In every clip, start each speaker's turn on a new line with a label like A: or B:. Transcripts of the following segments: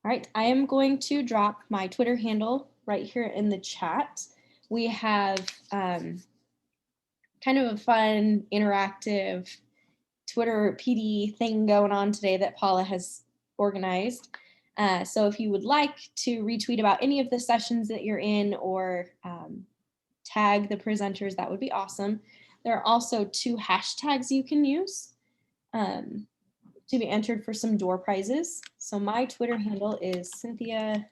A: All right, I am going to drop my Twitter handle right here in the chat. We have kind of a fun, interactive Twitter PD thing going on today that Paula has organized. So if you would like to retweet about any of the sessions that you're in or tag the presenters, that would be awesome. There are also 2 hashtags you can use to be entered for some door prizes. So my Twitter handle is Cynthia_Emery.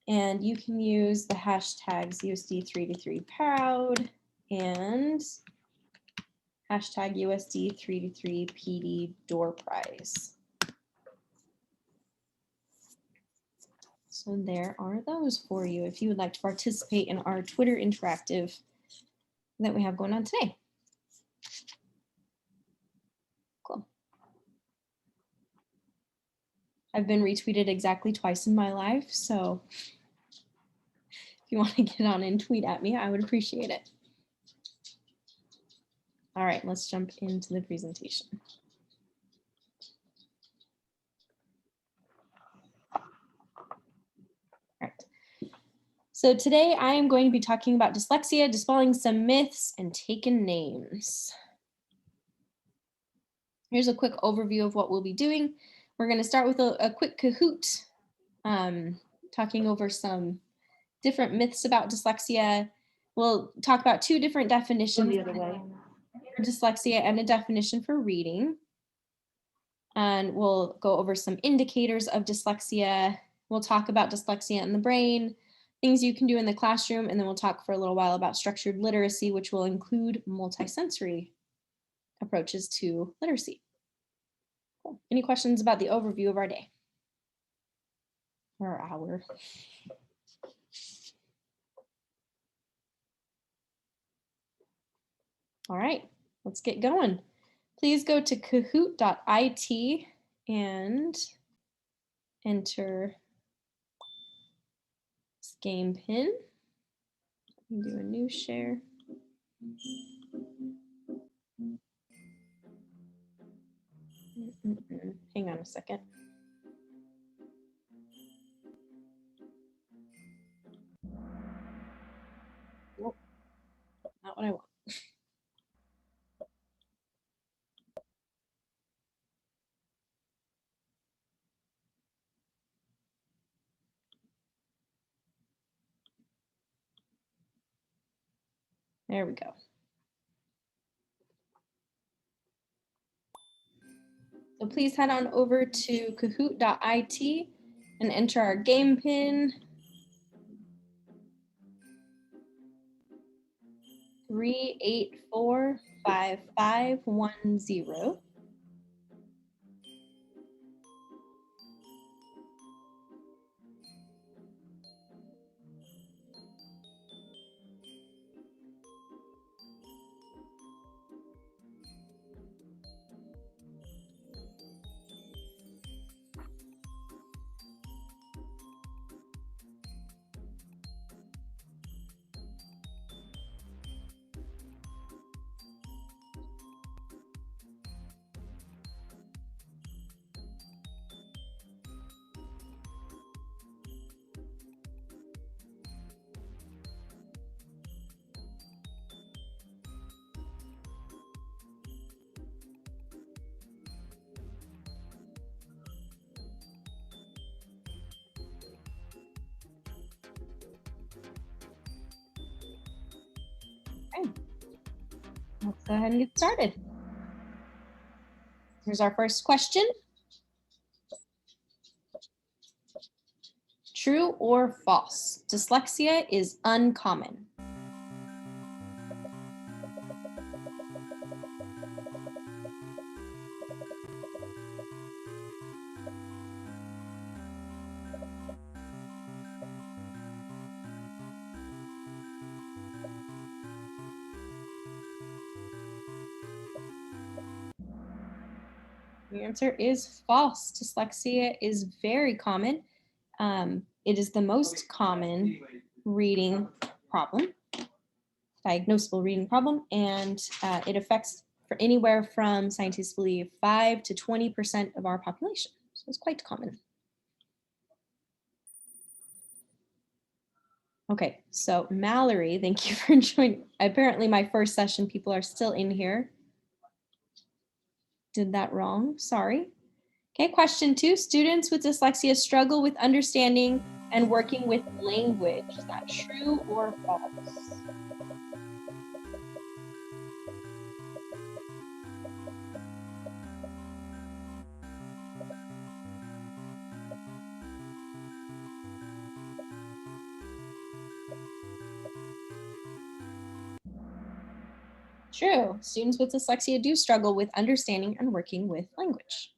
A: And you can use the hashtags USD323proud and hashtag USD323PD door prize. So there are those for you if you would like to participate in our Twitter interactive that we have going on today. Cool. I've been retweeted exactly twice in my life, so if you want to get on and tweet at me, I would appreciate it. All right, let's jump into the presentation. All right. So today I am going to be talking about dyslexia, dispelling some myths, and taking names. Here's a quick overview of what we'll be doing. We're going to start with a quick Kahoot, talking over some different myths about dyslexia. We'll talk about 2 different definitions for dyslexia and a definition for reading. And we'll go over some indicators of dyslexia. We'll talk about dyslexia in the brain, things you can do in the classroom, and then we'll talk for a little while about structured literacy, which will include multisensory approaches to literacy. Cool. Any questions about the overview of our day? Or our hour? All right, let's get going. Please go to kahoot.it and enter this game pin. Let me do a new share. Hang on a second. Nope, not what I want. There we go. So please head on over to kahoot.it and enter our game pin. 3845510. Okay. Let's go ahead and get started. Here's our first question. True or false? Dyslexia is uncommon. The answer is false. Dyslexia is very common. It is the most common reading problem, diagnosable reading problem, and it affects for anywhere from, scientists believe, 5 to 20% of our population. it's quite common. Okay, so Mallory, thank you for joining. Apparently my first session, people are still in here. Did that wrong, sorry. Okay, question 2, students with dyslexia struggle with understanding and working with language. Is that true or false? True, students with dyslexia do struggle with understanding and working with language.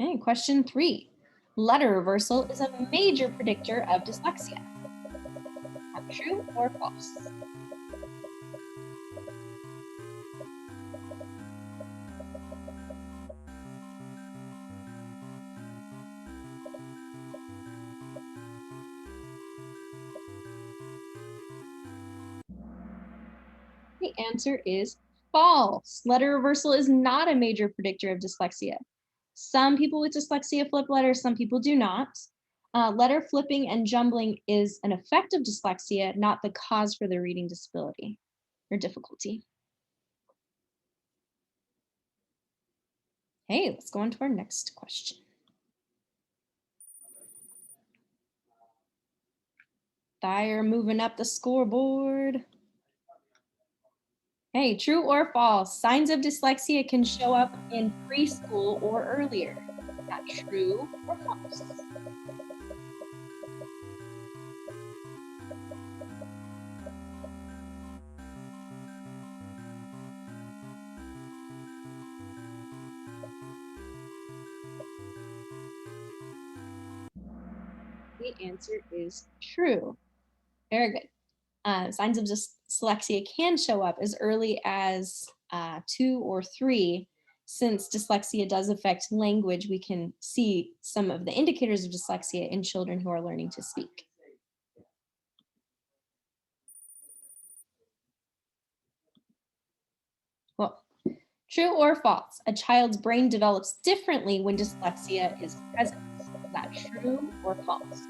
A: Okay, question 3. Letter reversal is a major predictor of dyslexia. Is that true or false? The answer is false. Letter reversal is not a major predictor of dyslexia. Some people with dyslexia flip letters, some people do not. Letter flipping and jumbling is an effect of dyslexia, not the cause for the reading disability or difficulty. Hey, let's go on to our next question. Dyer moving up the scoreboard. Hey, true or false? Signs of dyslexia can show up in preschool or earlier. Is that true or false? The answer is true. Very good. Signs of dyslexia can show up as early as 2 or 3. Since dyslexia does affect language, we can see some of the indicators of dyslexia in children who are learning to speak. Well, true or false? A child's brain develops differently when dyslexia is present. Is that true or false?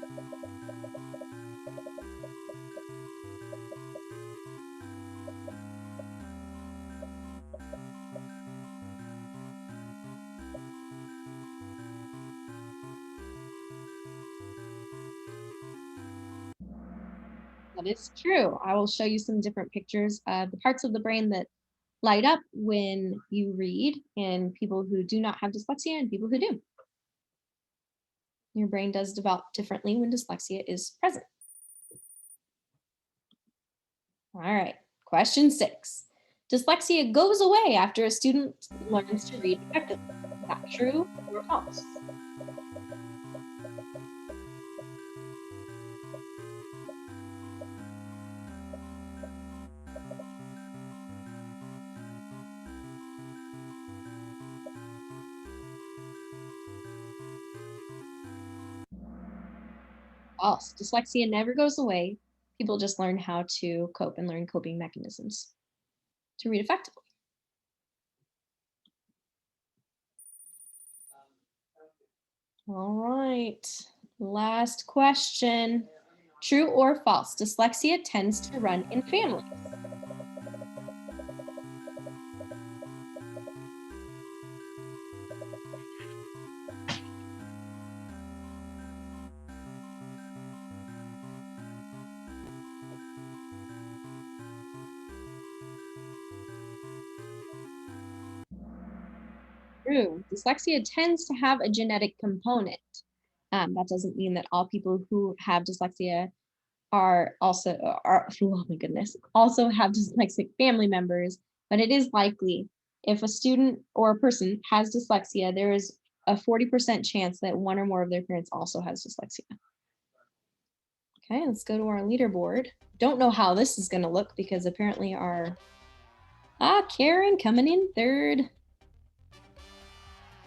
A: That is true. I will show you some different pictures of the parts of the brain that light up when you read in people who do not have dyslexia and people who do. Your brain does develop differently when dyslexia is present. All right, question 6. Dyslexia goes away after a student learns to read effectively. Is that true or false? False. Dyslexia never goes away. People just learn how to cope and learn coping mechanisms to read effectively. All right, last question. True or false? Dyslexia tends to run in families. True. Dyslexia tends to have a genetic component. That doesn't mean that all people who have dyslexia are also oh my goodness, also have dyslexic family members, but it is likely if a student or a person has dyslexia, there is a 40% chance that one or more of their parents also has dyslexia. Okay, let's go to our leaderboard. Don't know how this is going to look because apparently our Karen coming in third.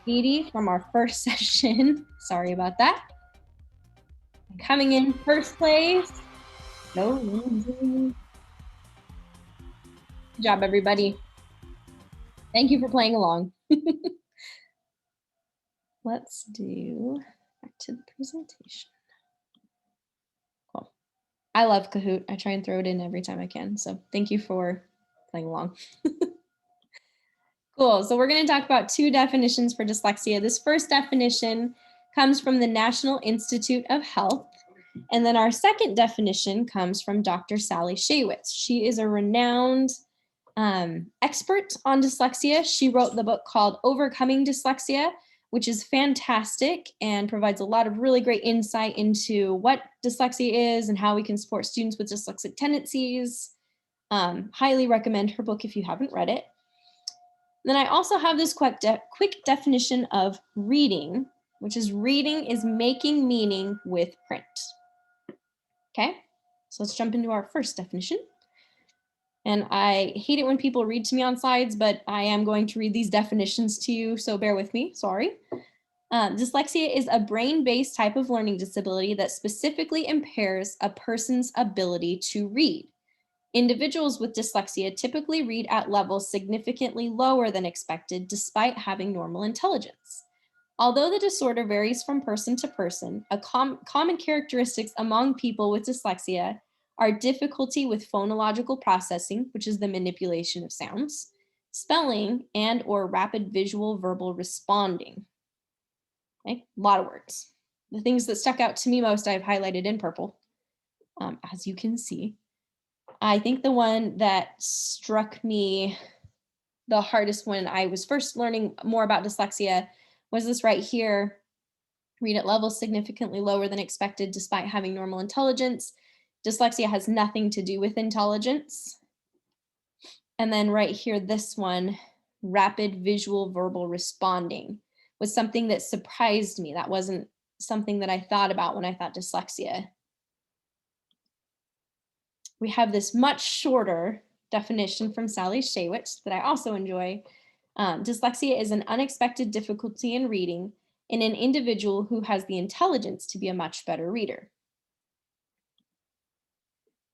A: Edie from our first session. Sorry about that. Coming in first place. No. Good job, everybody. Thank you for playing along. Let's do back to the presentation. Cool. I love Kahoot. I try and throw it in every time I can. So thank you for playing along. Cool. So we're going to talk about two definitions for dyslexia. This first definition comes from the National Institute of Health. And then our second definition comes from Dr. Sally Shaywitz. She is a renowned expert on dyslexia. She wrote the book called Overcoming Dyslexia, which is fantastic and provides a lot of really great insight into what dyslexia is and how we can support students with dyslexic tendencies. Highly recommend her book if you haven't read it. Then I also have this quick definition of reading, which is reading is making meaning with print. Okay, so let's jump into our first definition. And I hate it when people read to me on slides, but I am going to read these definitions to you, so bear with me, sorry. Dyslexia is a brain-based type of learning disability that specifically impairs a person's ability to read. Individuals with dyslexia typically read at levels significantly lower than expected despite having normal intelligence. Although the disorder varies from person to person, common characteristics among people with dyslexia are difficulty with phonological processing, which is the manipulation of sounds, spelling, and or rapid visual verbal responding. Okay, a lot of words. The things that stuck out to me most I've highlighted in purple, as you can see. I think the one that struck me the hardest when I was first learning more about dyslexia was this right here. Read at levels significantly lower than expected despite having normal intelligence. Dyslexia has nothing to do with intelligence. And then right here, this one, rapid visual verbal responding, was something that surprised me. That wasn't something that I thought about when I thought dyslexia. We have this much shorter definition from Sally Shaywitz that I also enjoy. Dyslexia is an unexpected difficulty in reading in an individual who has the intelligence to be a much better reader.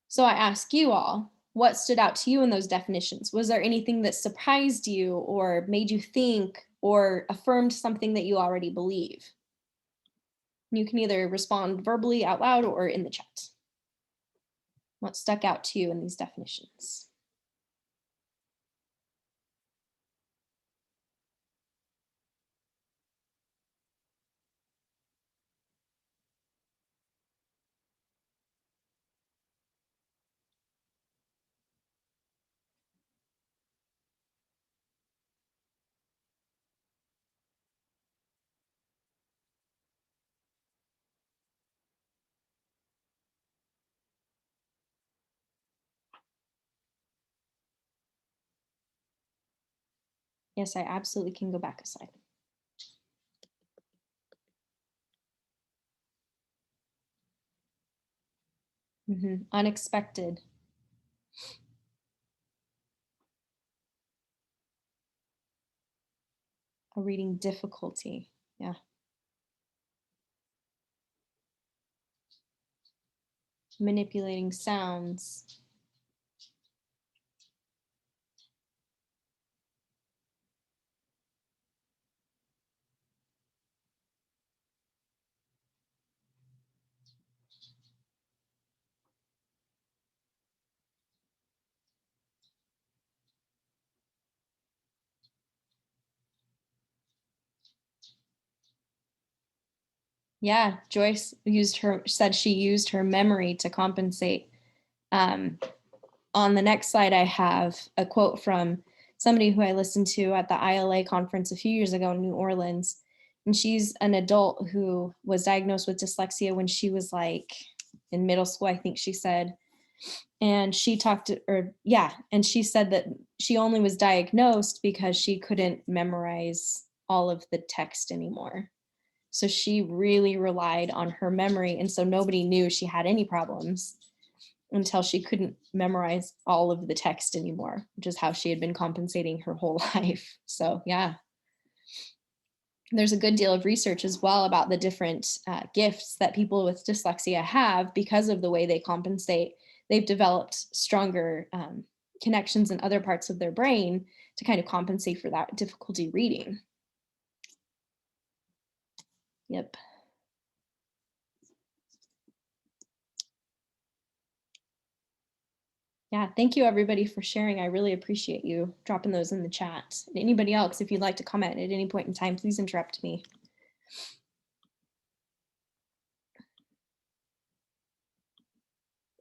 A: So I ask you all, what stood out to you in those definitions? Was there anything that surprised you or made you think or affirmed something that you already believe? You can either respond verbally out loud or in the chat. What stuck out to you in these definitions? Yes, I absolutely can go back a slide. Unexpected. A reading difficulty. Yeah. Manipulating sounds. Yeah, Joyce said she used her memory to compensate. On the next slide, I have a quote from somebody who I listened to at the ILA conference a few years ago in New Orleans. And she's an adult who was diagnosed with dyslexia when she was like in middle school, I think she said. And she and she said that she only was diagnosed because she couldn't memorize all of the text anymore. So she really relied on her memory. And so nobody knew she had any problems until she couldn't memorize all of the text anymore, which is how she had been compensating her whole life. So yeah. There's a good deal of research as well about the different gifts that people with dyslexia have because of the way they compensate. They've developed stronger connections in other parts of their brain to kind of compensate for that difficulty reading. Yep. Yeah, thank you everybody for sharing. I really appreciate you dropping those in the chat. And anybody else, if you'd like to comment at any point in time, please interrupt me.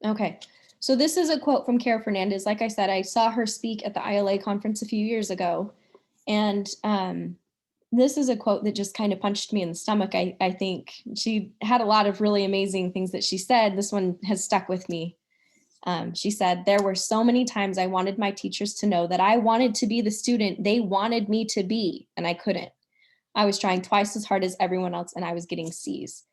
A: Okay, so this is a quote from Kara Fernandez. Like I said, I saw her speak at the ILA conference a few years ago. And this is a quote that just kind of punched me in the stomach. I think she had a lot of really amazing things that she said. This one has stuck with me. She said, "There were so many times I wanted my teachers to know that I wanted to be the student they wanted me to be, and I couldn't. I was trying twice as hard as everyone else, and I was getting C's."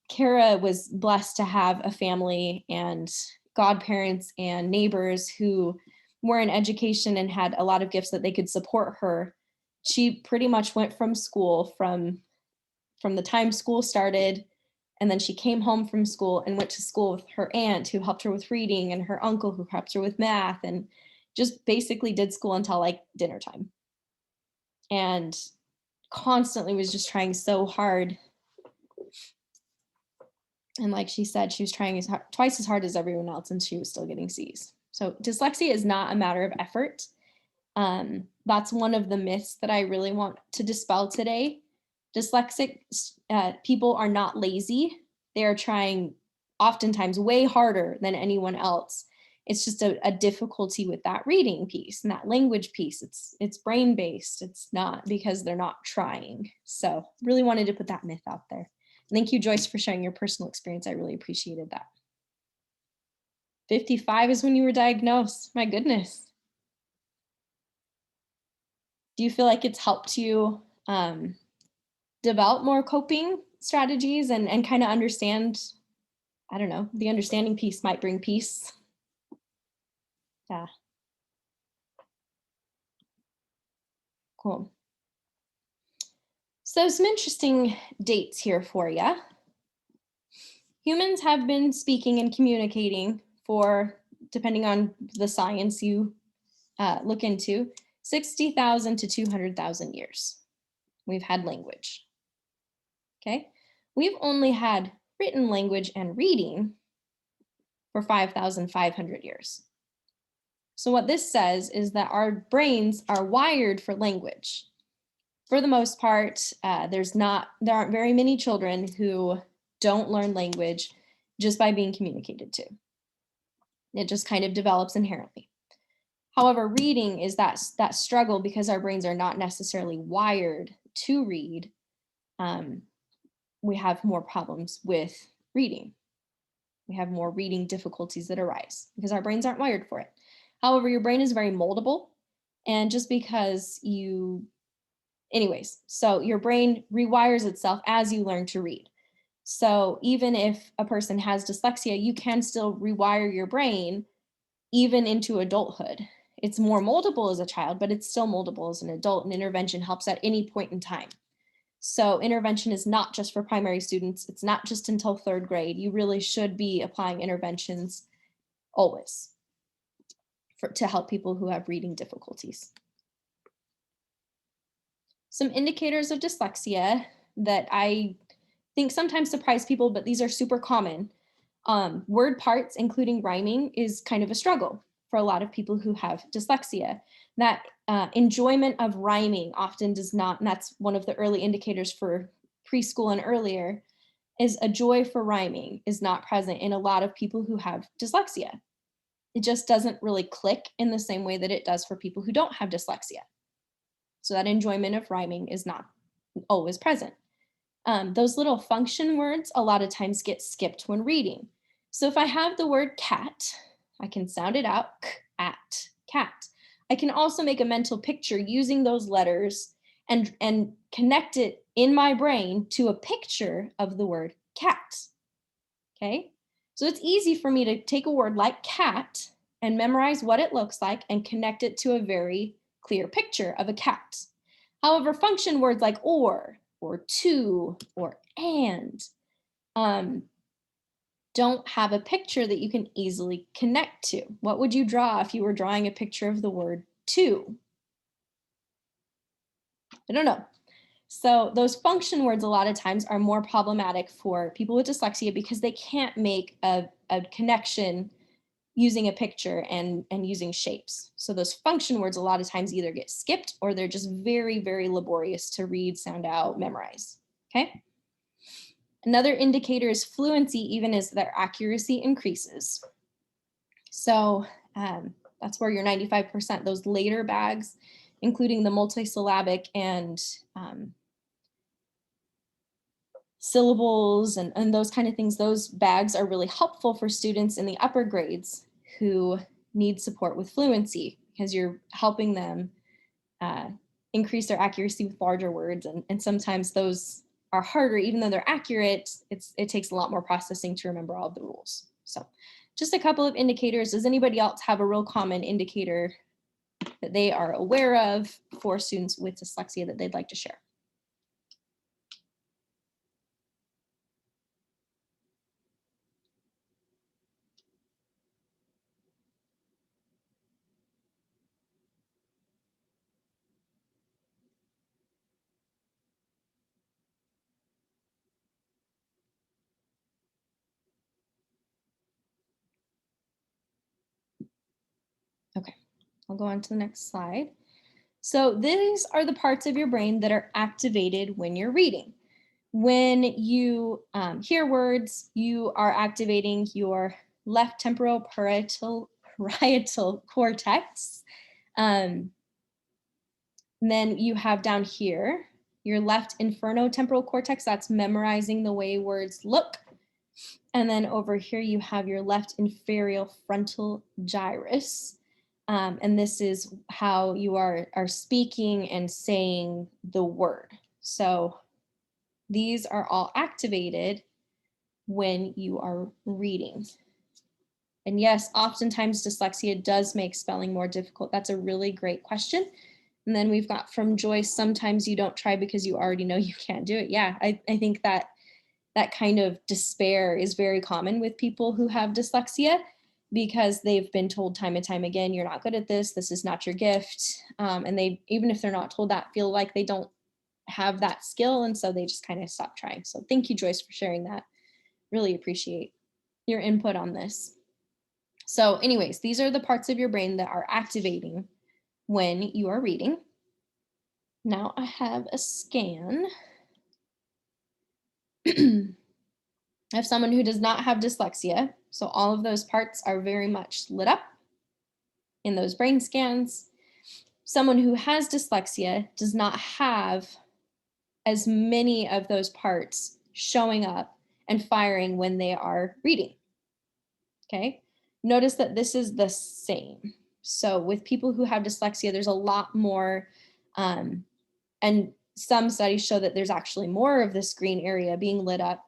A: Kara was blessed to have a family and godparents and neighbors who were in education and had a lot of gifts that they could support her. She pretty much went from school from the time school started, and then she came home from school and went to school with her aunt who helped her with reading and her uncle who helped her with math, and just basically did school until like dinner time. And constantly was just trying so hard. And like she said, she was trying twice as hard as everyone else, and she was still getting C's. So dyslexia is not a matter of effort. That's one of the myths that I really want to dispel today. Dyslexic people are not lazy. They are trying oftentimes way harder than anyone else. It's just a difficulty with that reading piece and that language piece. It's brain-based. It's not because they're not trying. So really wanted to put that myth out there. Thank you, Joyce, for sharing your personal experience. I really appreciated that. 55 is when you were diagnosed. My goodness. Do you feel like it's helped you develop more coping strategies and kind of understand, I don't know, the understanding piece might bring peace? Yeah. Cool. So some interesting dates here for you. Humans have been speaking and communicating for, depending on the science you look into, 60,000 to 200,000 years. We've had language. Okay. We've only had written language and reading for 5,500 years. So what this says is that our brains are wired for language. For the most part, there aren't very many children who don't learn language just by being communicated to. It just kind of develops inherently. However, reading is that struggle because our brains are not necessarily wired to read. We have more problems with reading. We have more reading difficulties that arise because our brains aren't wired for it. However, your brain is very moldable. And just because anyways, so your brain rewires itself as you learn to read. So even if a person has dyslexia, you can still rewire your brain even into adulthood. It's more moldable as a child, but it's still moldable as an adult, and intervention helps at any point in time. So intervention is not just for primary students. It's not just until 3rd grade. You really should be applying interventions always to help people who have reading difficulties. Some indicators of dyslexia that I think sometimes surprise people, but these are super common. Word parts, including rhyming, is kind of a struggle for a lot of people who have dyslexia. That enjoyment of rhyming often does not, and that's one of the early indicators for preschool and earlier, is a joy for rhyming is not present in a lot of people who have dyslexia. It just doesn't really click in the same way that it does for people who don't have dyslexia. So that enjoyment of rhyming is not always present. Those little function words a lot of times get skipped when reading. So if I have the word cat, I can sound it out, k-at, cat. I can also make a mental picture using those letters and connect it in my brain to a picture of the word cat. Okay, so it's easy for me to take a word like cat and memorize what it looks like and connect it to a very clear picture of a cat. However, function words like or to, or and, don't have a picture that you can easily connect to. What would you draw if you were drawing a picture of the word to? I don't know. So those function words a lot of times are more problematic for people with dyslexia because they can't make a connection using a picture and using shapes. So those function words a lot of times either get skipped or they're just very, very laborious to read, sound out, memorize. Okay. Another indicator is fluency, even as their accuracy increases. So that's where your 95%, those later bags, including the multisyllabic and syllables and those kind of things, those bags are really helpful for students in the upper grades who need support with fluency because you're helping them increase their accuracy with larger words. And sometimes those are harder, even though they're accurate, it takes a lot more processing to remember all of the rules. So just a couple of indicators. Does anybody else have a real common indicator that they are aware of for students with dyslexia that they'd like to share? Okay, I'll go on to the next slide. So these are the parts of your brain that are activated when you're reading. When you hear words, you are activating your left temporal parietal cortex. And then you have down here, your left inferotemporal cortex, that's memorizing the way words look. And then over here, you have your left inferior frontal gyrus. And this is how you are speaking and saying the word. So these are all activated when you are reading. And yes, oftentimes dyslexia does make spelling more difficult. That's a really great question. And then we've got from Joyce, sometimes you don't try because you already know you can't do it. Yeah, I think that kind of despair is very common with people who have dyslexia because they've been told time and time again, you're not good at this is not your gift. And they, even if they're not told that, feel like they don't have that skill. And so they just kind of stop trying. So thank you, Joyce, for sharing that. Really appreciate your input on this. So anyways, these are the parts of your brain that are activating when you are reading. Now I have a scan of someone who does not have dyslexia. So all of those parts are very much lit up in those brain scans. Someone who has dyslexia does not have as many of those parts showing up and firing when they are reading. Okay, notice that this is the same. So with people who have dyslexia, there's a lot more, and some studies show that there's actually more of this green area being lit up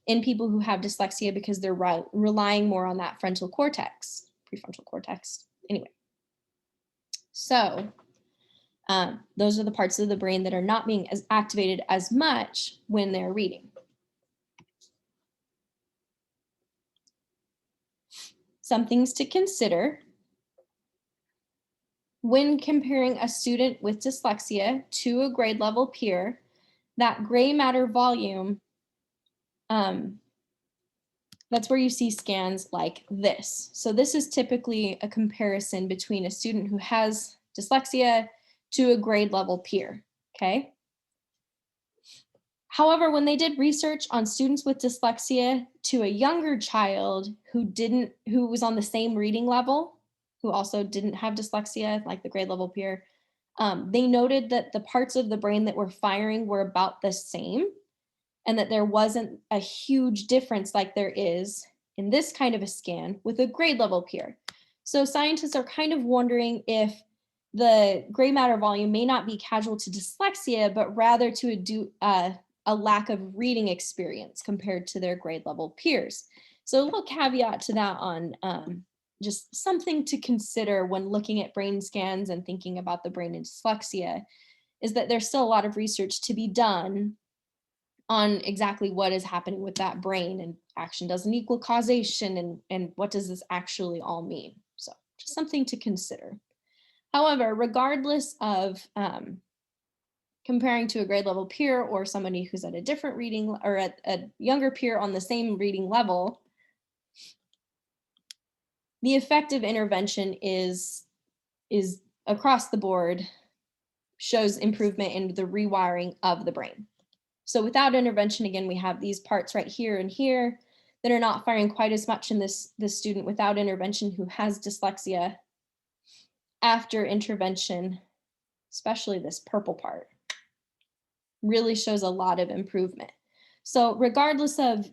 A: in people who have dyslexia because they're relying more on that frontal cortex, prefrontal cortex. Anyway, so those are the parts of the brain that are not being as activated as much when they're reading. Some things to consider when comparing a student with dyslexia to a grade level peer, that gray matter volume, that's where you see scans like this. So this is typically a comparison between a student who has dyslexia to a grade level peer, okay? However, when they did research on students with dyslexia to a younger child who was on the same reading level, who also didn't have dyslexia, like the grade level peer, they noted that the parts of the brain that were firing were about the same and that there wasn't a huge difference like there is in this kind of a scan with a grade level peer. So scientists are kind of wondering if the gray matter volume may not be causal to dyslexia, but rather to a lack of reading experience compared to their grade level peers. So a little caveat to that on just something to consider when looking at brain scans and thinking about the brain in dyslexia is that there's still a lot of research to be done on exactly what is happening with that brain and action doesn't equal causation, and what does this actually all mean? So just something to consider. However, regardless of comparing to a grade level peer or somebody who's at a different reading or at a younger peer on the same reading level, the effective intervention is across the board, shows improvement in the rewiring of the brain. So without intervention, again, we have these parts right here and here that are not firing quite as much in this student without intervention who has dyslexia. After intervention, especially this purple part, really shows a lot of improvement. So regardless of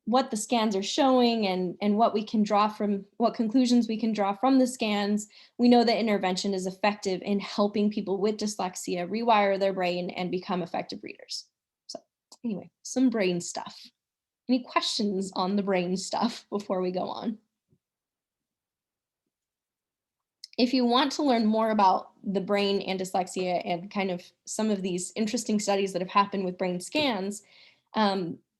A: what the scans are showing and what we can draw from, what conclusions we can draw from the scans, we know that intervention is effective in helping people with dyslexia rewire their brain and become effective readers. So anyway, some brain stuff. Any questions on the brain stuff before we go on? If you want to learn more about the brain and dyslexia and kind of some of these interesting studies that have happened with brain scans,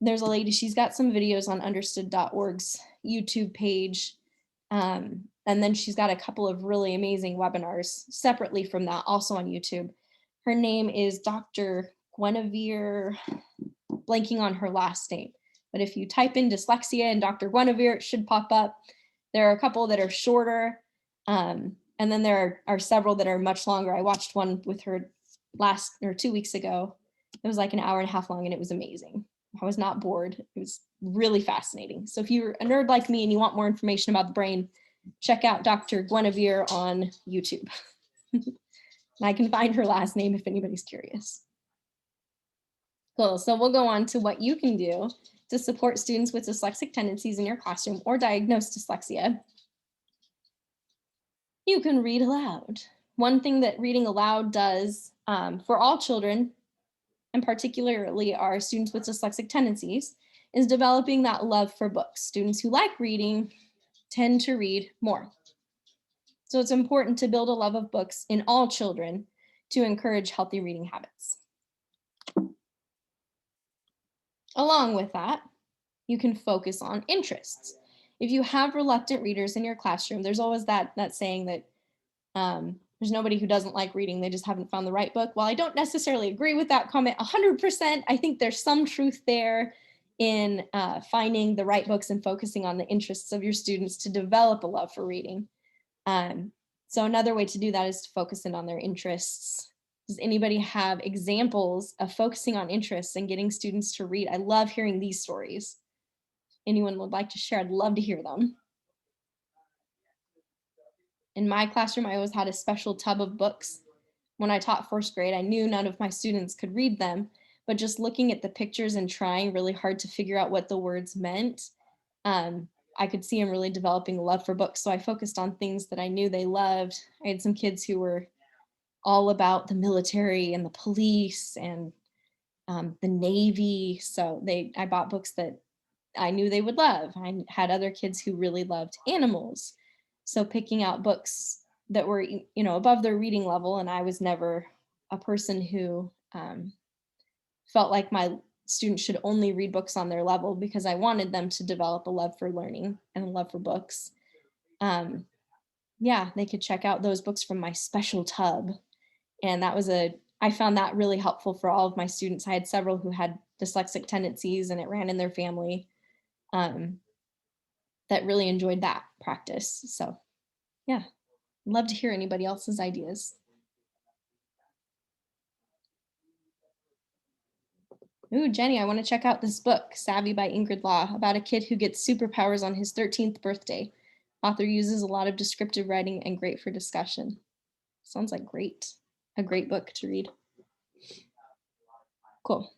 A: there's a lady, she's got some videos on understood.org's YouTube page. And then she's got a couple of really amazing webinars separately from that, also on YouTube. Her name is Dr. Guinevere, blanking on her last name. But if you type in dyslexia and Dr. Guinevere, it should pop up. There are a couple that are shorter. And then there are several that are much longer. I watched one with her 2 weeks ago. It was like an hour and a half long and it was amazing. I was not bored. It was really fascinating. So if you're a nerd like me and you want more information about the brain, check out Dr. Guinevere on YouTube. And I can find her last name if anybody's curious. Cool, so we'll go on to what you can do to support students with dyslexic tendencies in your classroom or diagnosed dyslexia. You can read aloud. One thing that reading aloud does for all children, and particularly our students with dyslexic tendencies, is developing that love for books. Students who like reading tend to read more. So it's important to build a love of books in all children to encourage healthy reading habits. Along with that, you can focus on interests. If you have reluctant readers in your classroom, there's always that saying that there's nobody who doesn't like reading, they just haven't found the right book. While I don't necessarily agree with that comment 100%, I think there's some truth there in finding the right books and focusing on the interests of your students to develop a love for reading. So another way to do that is to focus in on their interests. Does anybody have examples of focusing on interests and getting students to read? I love hearing these stories. Anyone would like to share? I'd love to hear them. In my classroom, I always had a special tub of books. When I taught first grade, I knew none of my students could read them, but just looking at the pictures and trying really hard to figure out what the words meant, I could see them really developing a love for books. So I focused on things that I knew they loved. I had some kids who were all about the military and the police and the Navy. So I bought books that I knew they would love. I had other kids who really loved animals. So picking out books that were, above their reading level. And I was never a person who felt like my students should only read books on their level, because I wanted them to develop a love for learning and a love for books. Yeah, they could check out those books from my special tub. And I found that really helpful for all of my students. I had several who had dyslexic tendencies and it ran in their family. That really enjoyed that practice. So yeah, love to hear anybody else's ideas. Ooh, Jenny, I want to check out this book, Savvy by Ingrid Law, about a kid who gets superpowers on his 13th birthday. Author uses a lot of descriptive writing and great for discussion. Sounds like a great book to read. Cool.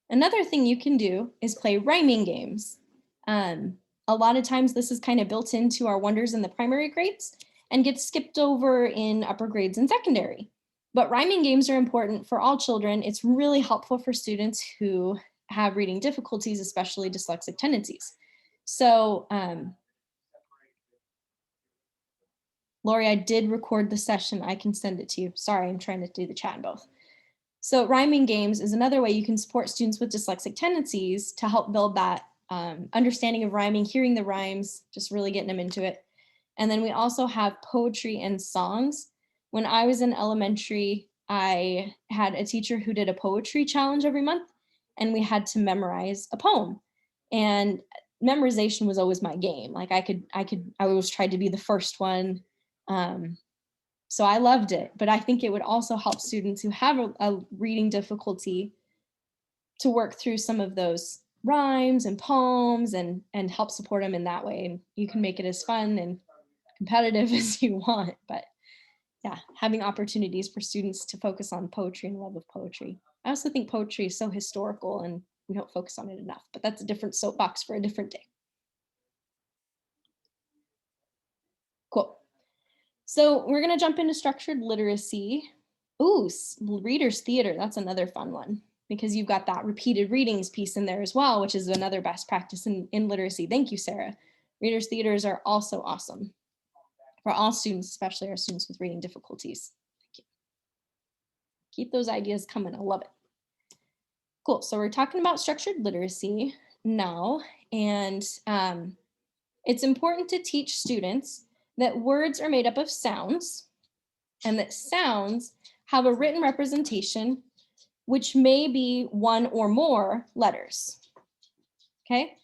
A: Another thing you can do is play rhyming games. A lot of times this is kind of built into our wonders in the primary grades and gets skipped over in upper grades and secondary. But rhyming games are important for all children. It's really helpful for students who have reading difficulties, especially dyslexic tendencies. So, Lori, I did record the session. I can send it to you. Sorry, I'm trying to do the chat both. So rhyming games is another way you can support students with dyslexic tendencies to help build that understanding of rhyming, hearing the rhymes, just really getting them into it. And then we also have poetry and songs. When I was in elementary, I had a teacher who did a poetry challenge every month, and we had to memorize a poem. And memorization was always my game. Like I always tried to be the first one. So I loved it, but I think it would also help students who have a reading difficulty to work through some of those rhymes and poems and help support them in that way. And you can make it as fun and competitive as you want, but yeah, having opportunities for students to focus on poetry and love of poetry. I also think poetry is so historical and we don't focus on it enough, but that's a different soapbox for a different day. Cool. So we're going to jump into structured literacy. Ooh, reader's theater. That's another fun one because you've got that repeated readings piece in there as well, which is another best practice in literacy. Thank you, Sarah. Reader's theaters are also awesome for all students, especially our students with reading difficulties. Thank you. Keep those ideas coming. I love it. Cool. So we're talking about structured literacy now, and it's important to teach students that words are made up of sounds and that sounds have a written representation, which may be one or more letters. Okay.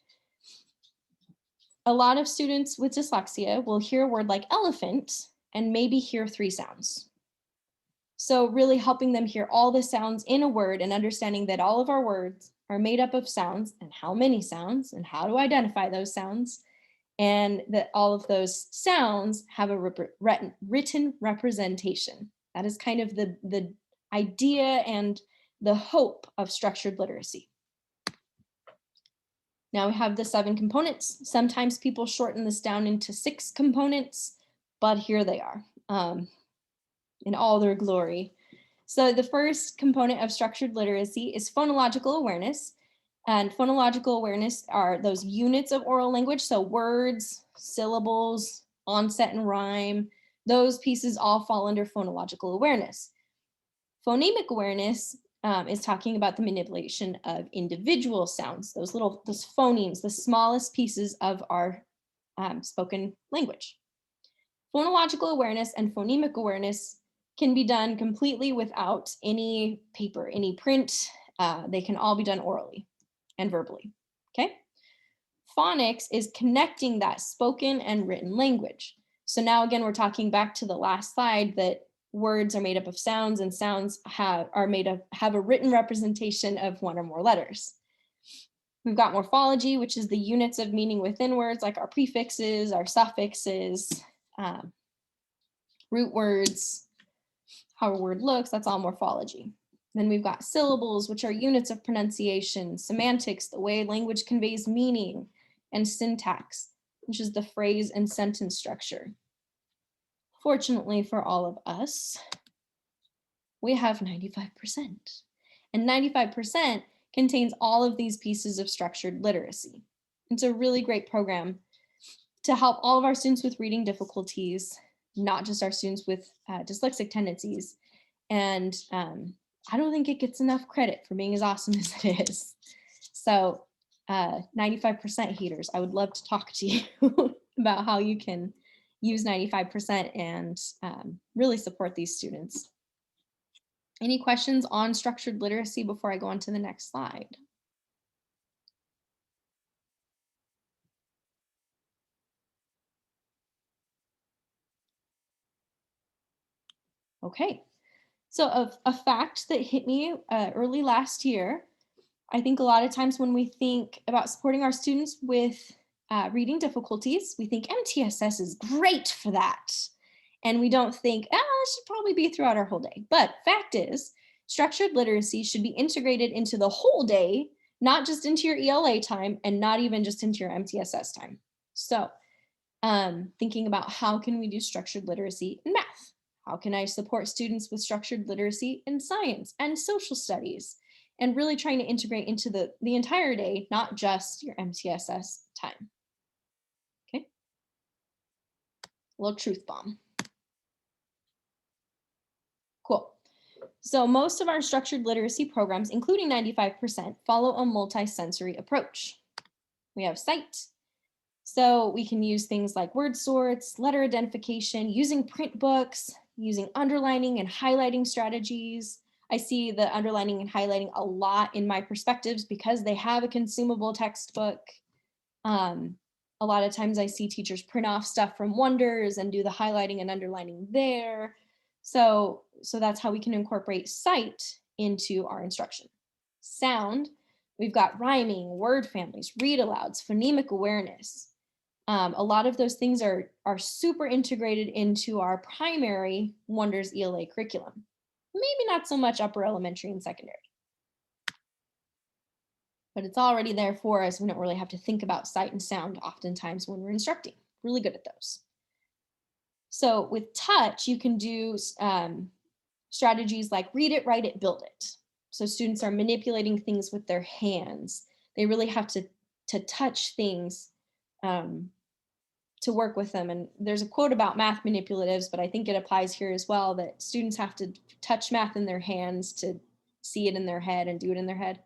A: A lot of students with dyslexia will hear a word like elephant and maybe hear 3 sounds. So really helping them hear all the sounds in a word and understanding that all of our words are made up of sounds and how many sounds and how to identify those sounds, and that all of those sounds have a written representation. That is kind of the idea and the hope of structured literacy. Now we have the 7 components. Sometimes people shorten this down into 6 components, but here they are in all their glory. So the first component of structured literacy is phonological awareness. And phonological awareness are those units of oral language. So words, syllables, onset and rhyme, those pieces all fall under phonological awareness. Phonemic awareness is talking about the manipulation of individual sounds, those phonemes, the smallest pieces of our spoken language. Phonological awareness and phonemic awareness can be done completely without any paper, any print. They can all be done orally and verbally, okay? Phonics is connecting that spoken and written language. So now again, we're talking back to the last slide that words are made up of sounds and sounds have a written representation of one or more letters. We've got morphology, which is the units of meaning within words, like our prefixes, our suffixes, root words, how a word looks, that's all morphology. Then we've got syllables, which are units of pronunciation, semantics, the way language conveys meaning, and syntax, which is the phrase and sentence structure. Fortunately for all of us, we have 95%. And 95% contains all of these pieces of structured literacy. It's a really great program to help all of our students with reading difficulties, not just our students with dyslexic tendencies. And I don't think it gets enough credit for being as awesome as it is. So 95% heaters, I would love to talk to you about how you can use 95% and really support these students. Any questions on structured literacy before I go on to the next slide? Okay, so a fact that hit me early last year, I think a lot of times when we think about supporting our students with reading difficulties, we think MTSS is great for that. And we don't think, it should probably be throughout our whole day. But fact is, structured literacy should be integrated into the whole day, not just into your ELA time and not even just into your MTSS time. So thinking about how can we do structured literacy in math? How can I support students with structured literacy in science and social studies? And really trying to integrate into the entire day, not just your MTSS time. Okay. A little truth bomb. Cool. So most of our structured literacy programs, including 95%, follow a multisensory approach. We have sight. So we can use things like word sorts, letter identification, using print books, using underlining and highlighting strategies. I see the underlining and highlighting a lot in my perspectives because they have a consumable textbook. Um, a lot of times I see teachers print off stuff from Wonders and do the highlighting and underlining there. So that's how we can incorporate sight into our instruction. Sound, we've got rhyming, word families, read alouds, phonemic awareness. A lot of those things are super integrated into our primary Wonders ELA curriculum. Maybe not so much upper elementary and secondary, but it's already there for us. We don't really have to think about sight and sound oftentimes when we're instructing. Really good at those. So with touch, you can do strategies like read it, write it, build it. So students are manipulating things with their hands. They really have to touch things to work with them. And there's a quote about math manipulatives, but I think it applies here as well, that students have to touch math in their hands to see it in their head and do it in their head.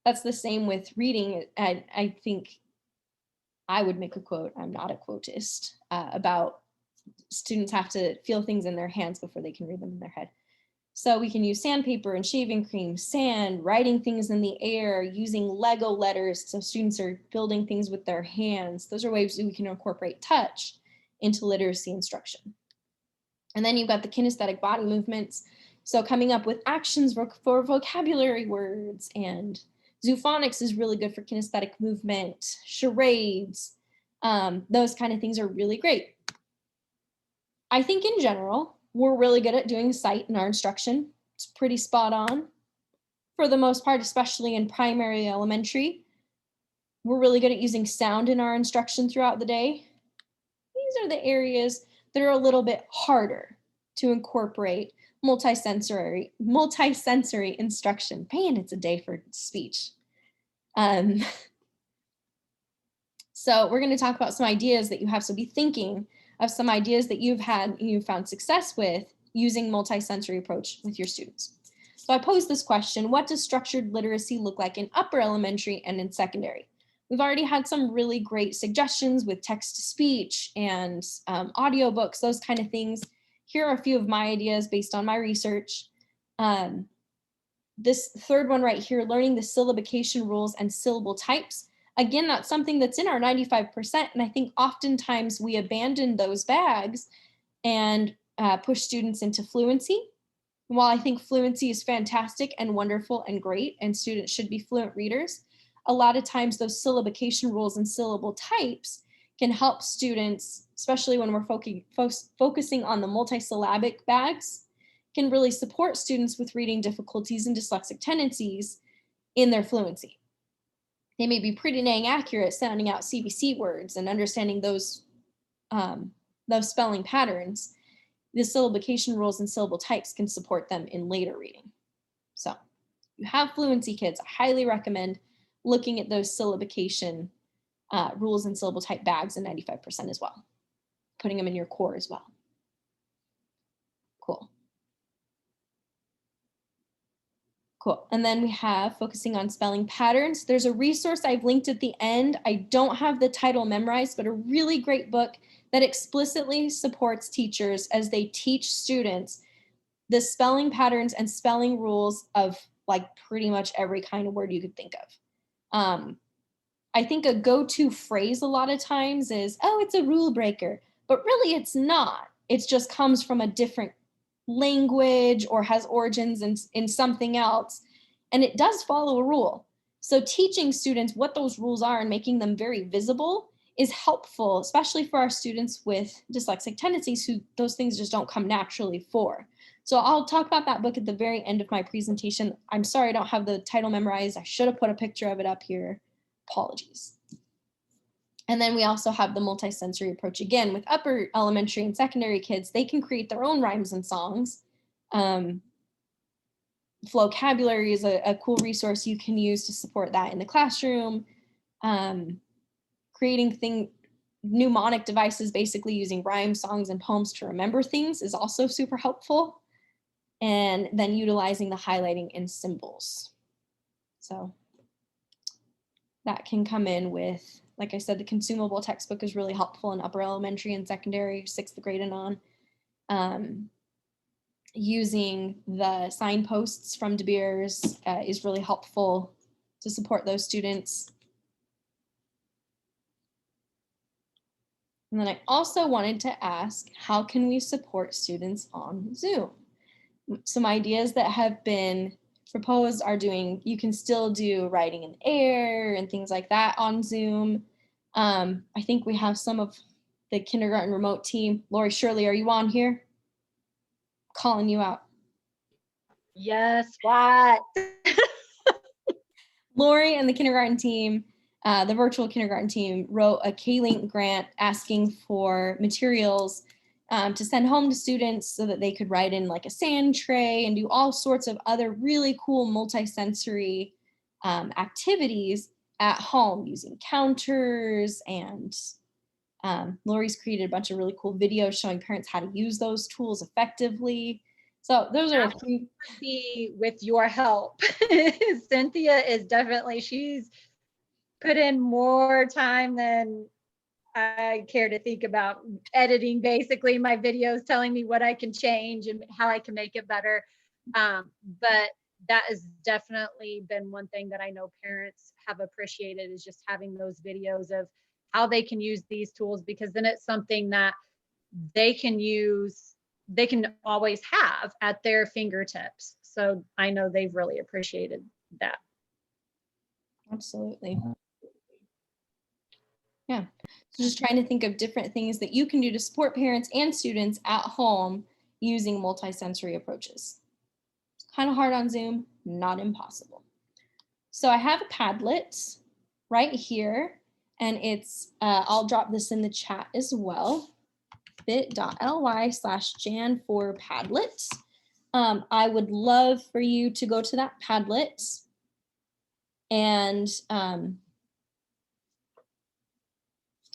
A: That's the same with reading. I think I would make a quote, I'm not a quotist, about students have to feel things in their hands before they can read them in their head. So we can use sandpaper and shaving cream, sand, writing things in the air, using Lego letters. So students are building things with their hands. Those are ways we can incorporate touch into literacy instruction. And then you've got the kinesthetic body movements. So coming up with actions for vocabulary words, and zoophonics is really good for kinesthetic movement, charades, those kind of things are really great. I think in general, we're really good at doing sight in our instruction. It's pretty spot on. For the most part, especially in primary elementary, we're really good at using sound in our instruction throughout the day. These are the areas that are a little bit harder to incorporate multisensory instruction. Man, it's a day for speech. So we're going to talk about some ideas that you have. So be thinking of some ideas that you've found success with using multisensory approach with your students. So I posed this question: what does structured literacy look like in upper elementary and in secondary? We've already had some really great suggestions with text to speech and audiobooks, those kind of things. Here are a few of my ideas based on my research. This third one right here, learning the syllabication rules and syllable types. Again, that's something that's in our 95%, and I think oftentimes we abandon those bags and push students into fluency. While I think fluency is fantastic and wonderful and great, and students should be fluent readers, a lot of times those syllabication rules and syllable types can help students, especially when we're focusing on the multisyllabic bags, can really support students with reading difficulties and dyslexic tendencies in their fluency. They may be pretty dang accurate sounding out CBC words and understanding those spelling patterns. The syllabication rules and syllable types can support them in later reading. So you have fluency kids, I highly recommend looking at those syllabication rules and syllable type bags in 95% as well, putting them in your core as well. Cool. Cool. And then we have focusing on spelling patterns. There's a resource I've linked at the end. I don't have the title memorized, but a really great book that explicitly supports teachers as they teach students the spelling patterns and spelling rules of like pretty much every kind of word you could think of. I think a go-to phrase a lot of times is, oh, it's a rule breaker, but really it's not. It just comes from a different language or has origins in something else, and it does follow a rule. So teaching students what those rules are and making them very visible is helpful, especially for our students with dyslexic tendencies who those things just don't come naturally for. So I'll talk about that book at the very end of my presentation. I'm sorry I don't have the title memorized. I should have put a picture of it up here. Apologies. And then we also have the multisensory approach. Again, with upper elementary and secondary kids, they can create their own rhymes and songs. Vocabulary is a cool resource you can use to support that in the classroom. Creating mnemonic devices, basically using rhymes, songs, and poems to remember things is also super helpful. and then utilizing the highlighting and symbols. So that can come in with, like I said, the consumable textbook is really helpful in upper elementary and secondary, 6th grade and on. Using the signposts from De Beers is really helpful to support those students. And then I also wanted to ask, how can we support students on Zoom? Some ideas that have been proposed are doing, you can still do writing in air and things like that on Zoom. I think we have some of the kindergarten remote team. Lori Shirley, are you on here? Calling you out.
B: Yes, what?
A: Lori and the kindergarten team, the virtual kindergarten team, wrote a K-Link grant asking for materials to send home to students so that they could write in like a sand tray and do all sorts of other really cool multisensory activities at home using counters. And Lori's created a bunch of really cool videos showing parents how to use those tools effectively. So those are a few.
B: With your help. Cynthia is definitely, she's put in more time than I care to think about, editing basically my videos, telling me what I can change and how I can make it better. But that has definitely been one thing that I know parents have appreciated, is just having those videos of how they can use these tools, because then it's something that they can use, they can always have at their fingertips. So I know they've really appreciated that.
A: Absolutely. Yeah. So just trying to think of different things that you can do to support parents and students at home using multisensory approaches. Kind of hard on Zoom, not impossible. So I have a Padlet right here, and it's, I'll drop this in the chat as well, bit.ly/Jan4Padlet. I would love for you to go to that Padlet and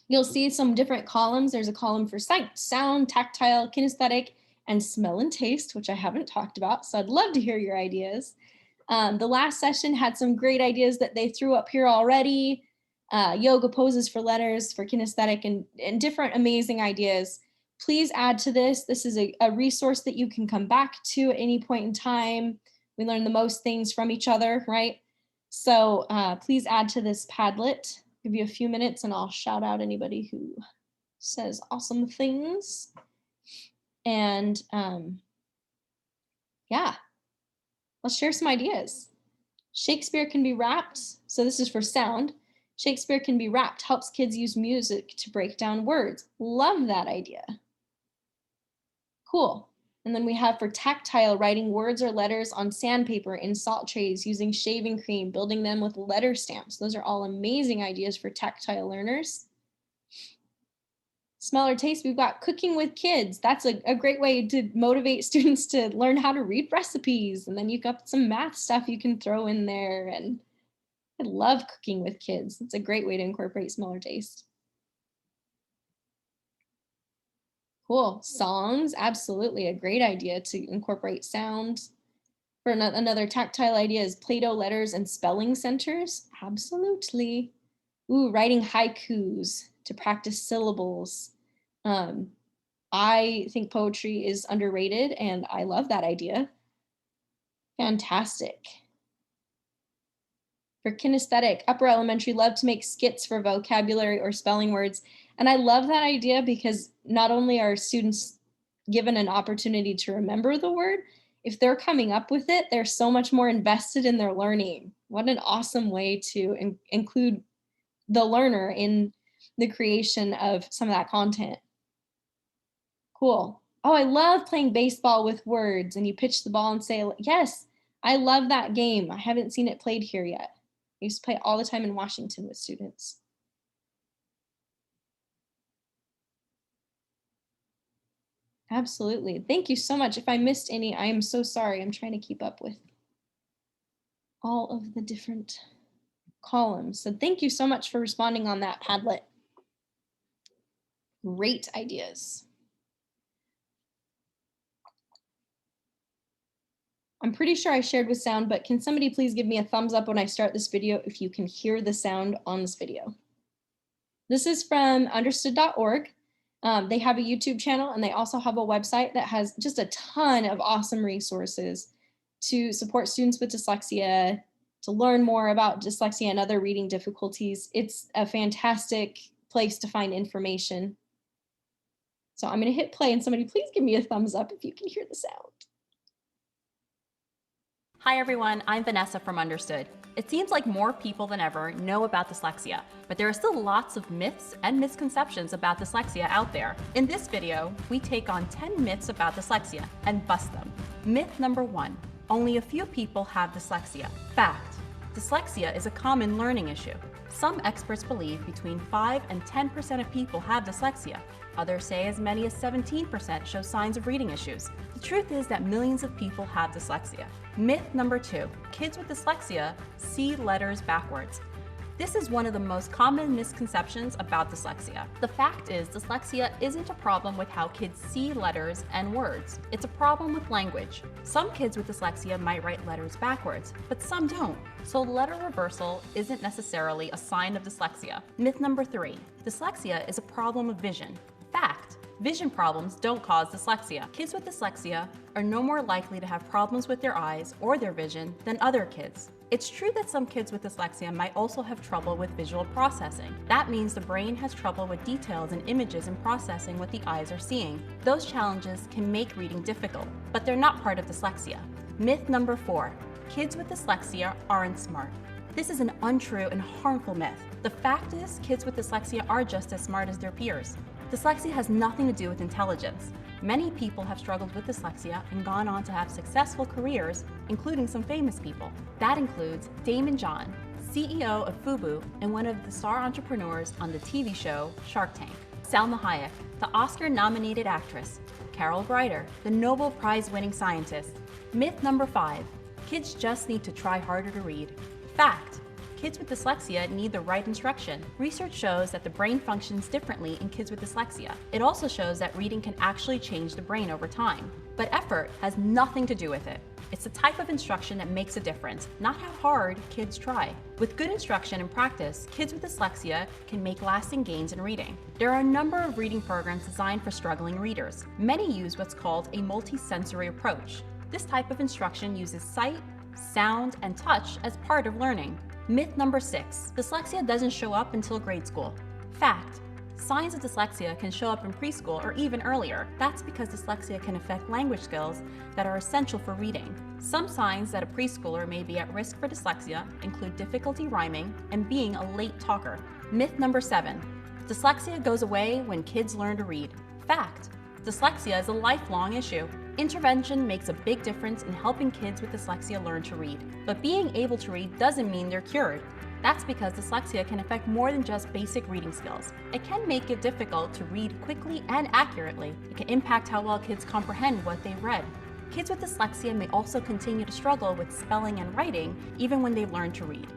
A: you'll see some different columns. There's a column for sight, sound, tactile, kinesthetic, and smell and taste, which I haven't talked about. So I'd love to hear your ideas. The last session had some great ideas that they threw up here already. Yoga poses for letters, for kinesthetic, and different amazing ideas. Please add to this. This is a resource that you can come back to at any point in time. We learn the most things from each other, right? So please add to this Padlet. Give you a few minutes and I'll shout out anybody who says awesome things. And yeah, let's share some ideas. Shakespeare can be rapped. So this is for sound. Shakespeare can be rapped, helps kids use music to break down words. Love that idea. Cool. And then we have for tactile, writing words or letters on sandpaper in salt trays using shaving cream, building them with letter stamps. Those are all amazing ideas for tactile learners. Smell or taste, we've got cooking with kids. That's a great way to motivate students to learn how to read recipes. And then you've got some math stuff you can throw in there. And I love cooking with kids. It's a great way to incorporate smell or taste. Cool. Songs, absolutely a great idea to incorporate sound. For another tactile idea is Play-Doh letters and spelling centers. Absolutely. Ooh, writing haikus to practice syllables. I think poetry is underrated and I love that idea. Fantastic. For kinesthetic, upper elementary love to make skits for vocabulary or spelling words. And I love that idea because not only are students given an opportunity to remember the word, if they're coming up with it, they're so much more invested in their learning. What an awesome way to include the learner in the creation of some of that content. Cool. Oh, I love playing baseball with words and you pitch the ball and say, yes, I love that game. I haven't seen it played here yet. I used to play all the time in Washington with students. Absolutely. Thank you so much. If I missed any, I am so sorry. I'm trying to keep up with all of the different columns. So thank you so much for responding on that, Padlet. Great ideas. I'm pretty sure I shared with sound, but can somebody please give me a thumbs up when I start this video if you can hear the sound on this video? This is from understood.org. They have a YouTube channel and they also have a website that has just a ton of awesome resources to support students with dyslexia, to learn more about dyslexia and other reading difficulties. It's a fantastic place to find information. So I'm going to hit play and somebody please give me a thumbs up if you can hear the sound.
C: Hi everyone, I'm Vanessa from Understood. It seems like more people than ever know about dyslexia, but there are still lots of myths and misconceptions about dyslexia out there. In this video, we take on 10 myths about dyslexia and bust them. Myth number 1, only a few people have dyslexia. Fact, dyslexia is a common learning issue. Some experts believe between 5 and 10% of people have dyslexia. Others say as many as 17% show signs of reading issues. The truth is that millions of people have dyslexia. Myth number 2, kids with dyslexia see letters backwards. This is one of the most common misconceptions about dyslexia. The fact is, dyslexia isn't a problem with how kids see letters and words. It's a problem with language. Some kids with dyslexia might write letters backwards, but some don't. So letter reversal isn't necessarily a sign of dyslexia. Myth number 3, dyslexia is a problem of vision. Fact, vision problems don't cause dyslexia. Kids with dyslexia are no more likely to have problems with their eyes or their vision than other kids. It's true that some kids with dyslexia might also have trouble with visual processing. That means the brain has trouble with details and images and processing what the eyes are seeing. Those challenges can make reading difficult, but they're not part of dyslexia. Myth number 4, kids with dyslexia aren't smart. This is an untrue and harmful myth. The fact is, kids with dyslexia are just as smart as their peers. Dyslexia has nothing to do with intelligence. Many people have struggled with dyslexia and gone on to have successful careers, including some famous people. That includes Damon John, CEO of FUBU and one of the star entrepreneurs on the TV show Shark Tank. Salma Hayek, the Oscar-nominated actress. Carol Greider, the Nobel Prize-winning scientist. Myth number 5, kids just need to try harder to read. Fact, kids with dyslexia need the right instruction. Research shows that the brain functions differently in kids with dyslexia. It also shows that reading can actually change the brain over time. But effort has nothing to do with it. It's the type of instruction that makes a difference, not how hard kids try. With good instruction and practice, kids with dyslexia can make lasting gains in reading. There are a number of reading programs designed for struggling readers. Many use what's called a multisensory approach. This type of instruction uses sight, sound, and touch as part of learning. Myth number 6, dyslexia doesn't show up until grade school. Fact, signs of dyslexia can show up in preschool or even earlier. That's because dyslexia can affect language skills that are essential for reading. Some signs that a preschooler may be at risk for dyslexia include difficulty rhyming and being a late talker. Myth number 7, dyslexia goes away when kids learn to read. Fact, dyslexia is a lifelong issue. Intervention makes a big difference in helping kids with dyslexia learn to read. But being able to read doesn't mean they're cured. That's because dyslexia can affect more than just basic reading skills. It can make it difficult to read quickly and accurately. It can impact how well kids comprehend what they've read. Kids with dyslexia may also continue to struggle with spelling and writing even when they've learned to read.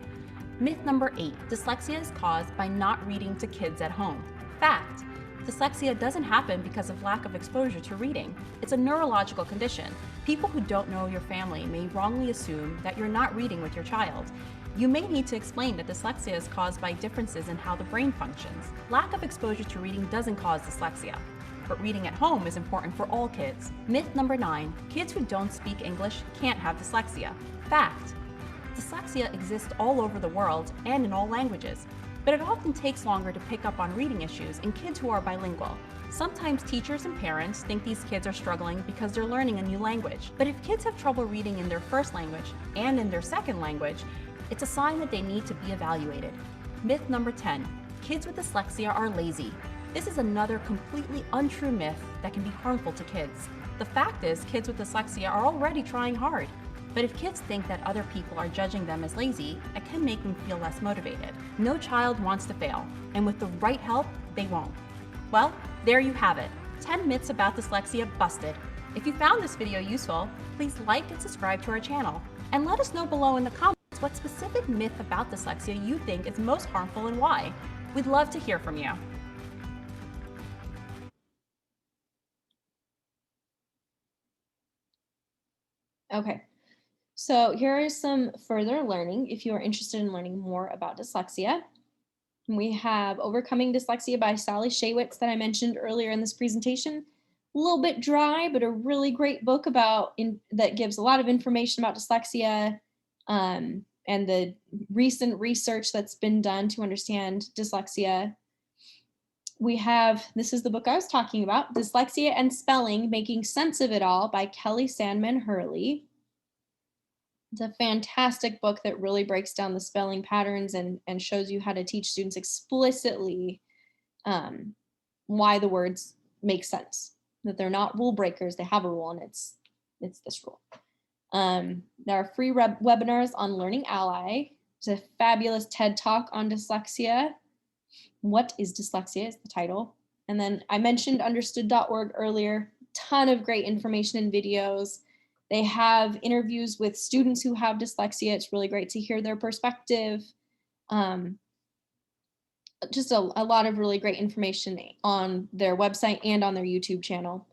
C: Myth number 8, dyslexia is caused by not reading to kids at home. Fact, dyslexia doesn't happen because of lack of exposure to reading. It's a neurological condition. People who don't know your family may wrongly assume that you're not reading with your child. You may need to explain that dyslexia is caused by differences in how the brain functions. Lack of exposure to reading doesn't cause dyslexia, but reading at home is important for all kids. Myth number 9, kids who don't speak English can't have dyslexia. Fact, dyslexia exists all over the world and in all languages. But it often takes longer to pick up on reading issues in kids who are bilingual. Sometimes teachers and parents think these kids are struggling because they're learning a new language. But if kids have trouble reading in their first language and in their second language, it's a sign that they need to be evaluated. Myth number 10, kids with dyslexia are lazy. This is another completely untrue myth that can be harmful to kids. The fact is, kids with dyslexia are already trying hard. But if kids think that other people are judging them as lazy, it can make them feel less motivated. No child wants to fail, and with the right help, they won't. Well, there you have it. 10 myths about dyslexia busted. If you found this video useful, please like and subscribe to our channel. And let us know below in the comments what specific myth about dyslexia you think is most harmful and why. We'd love to hear from you.
A: Okay, So here is some further learning if you are interested in learning more about dyslexia. We have Overcoming Dyslexia by Sally Shaywitz that I mentioned earlier in this presentation. A little bit dry, but a really great book that gives a lot of information about dyslexia and the recent research that's been done to understand dyslexia. We have, this is the book I was talking about, Dyslexia and Spelling, Making Sense of It All by Kelly Sandman Hurley. It's a fantastic book that really breaks down the spelling patterns and shows you how to teach students explicitly why the words make sense, that they're not rule breakers, they have a rule and it's this rule. There are free webinars on Learning Ally. There's a fabulous TED Talk on dyslexia. What is Dyslexia is the title. And then I mentioned understood.org earlier, ton of great information and videos. They have interviews with students who have dyslexia. It's really great to hear their perspective. Just a lot of really great information on their website and on their YouTube channel.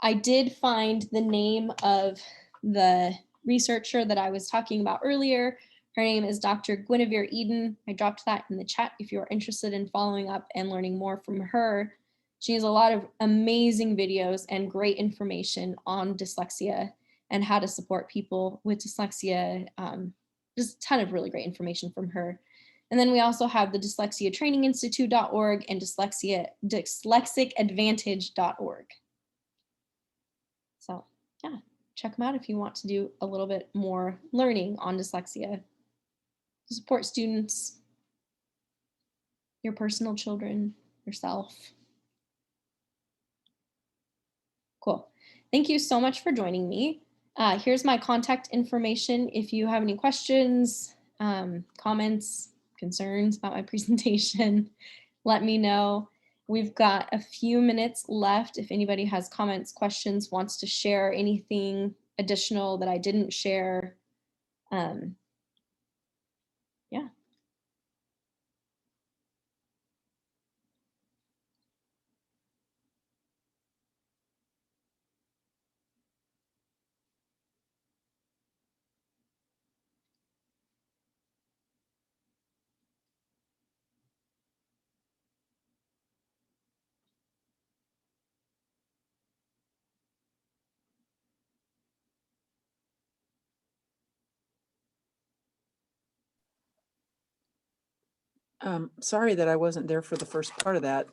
A: I did find the name of the researcher that I was talking about earlier. Her name is Dr. Guinevere Eden. I dropped that in the chat if you're interested in following up and learning more from her. She has a lot of amazing videos and great information on dyslexia and how to support people with dyslexia. Just a ton of really great information from her. And then we also have the dyslexiatraininginstitute.org and dyslexicadvantage.org. So yeah, check them out if you want to do a little bit more learning on dyslexia to support students, your personal children, yourself. Cool. Thank you so much for joining me. Here's my contact information. If you have any questions, comments, concerns about my presentation, let me know. We've got a few minutes left. If anybody has comments, questions, wants to share anything additional that I didn't share. Yeah.
D: Sorry that I wasn't there for the first part of that.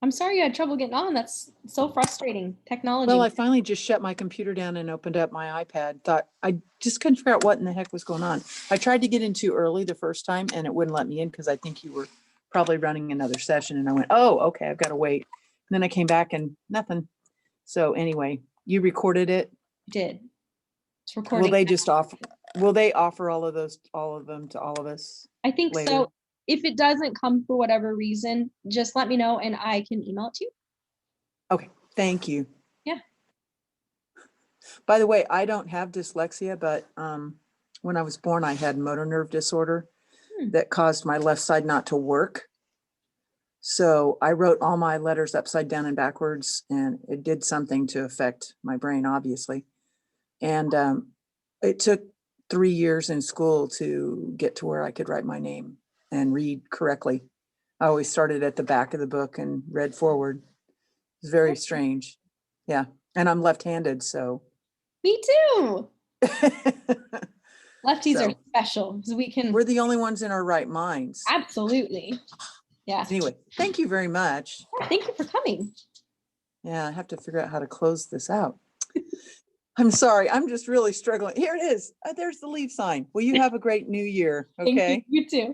A: I'm sorry you had trouble getting on. That's so frustrating. Technology.
D: Well, I finally just shut my computer down and opened up my iPad. Thought I just couldn't figure out what in the heck was going on. I tried to get in too early the first time and it wouldn't let me in because I think you were probably running another session. And I went, oh, okay, I've got to wait. And then I came back and nothing. So anyway, you recorded it.
A: Did. It's recording.
D: Will they offer all of them to all of us?
A: I think
D: later?
A: so. If it doesn't come for whatever reason, just let me know and I can email it to you.
D: Okay, thank you.
A: Yeah.
D: By the way, I don't have dyslexia, but when I was born, I had motor nerve disorder that caused my left side not to work. So I wrote all my letters upside down and backwards, and it did something to affect my brain, obviously. And it took 3 years in school to get to where I could write my name and read correctly. I always started at the back of the book and read forward. It's very strange. Yeah. And I'm left-handed, so.
A: Me too. Lefties
D: So,
A: are special because
D: we're the only ones in our right minds.
A: Absolutely. Yeah.
D: Anyway, thank you very much.
A: Yeah, thank you for coming.
D: Yeah, I have to figure out how to close this out. I'm sorry. I'm just really struggling. Here it is. There's the leave sign. Well, you have a great new year. Okay.
A: Thank you. You too.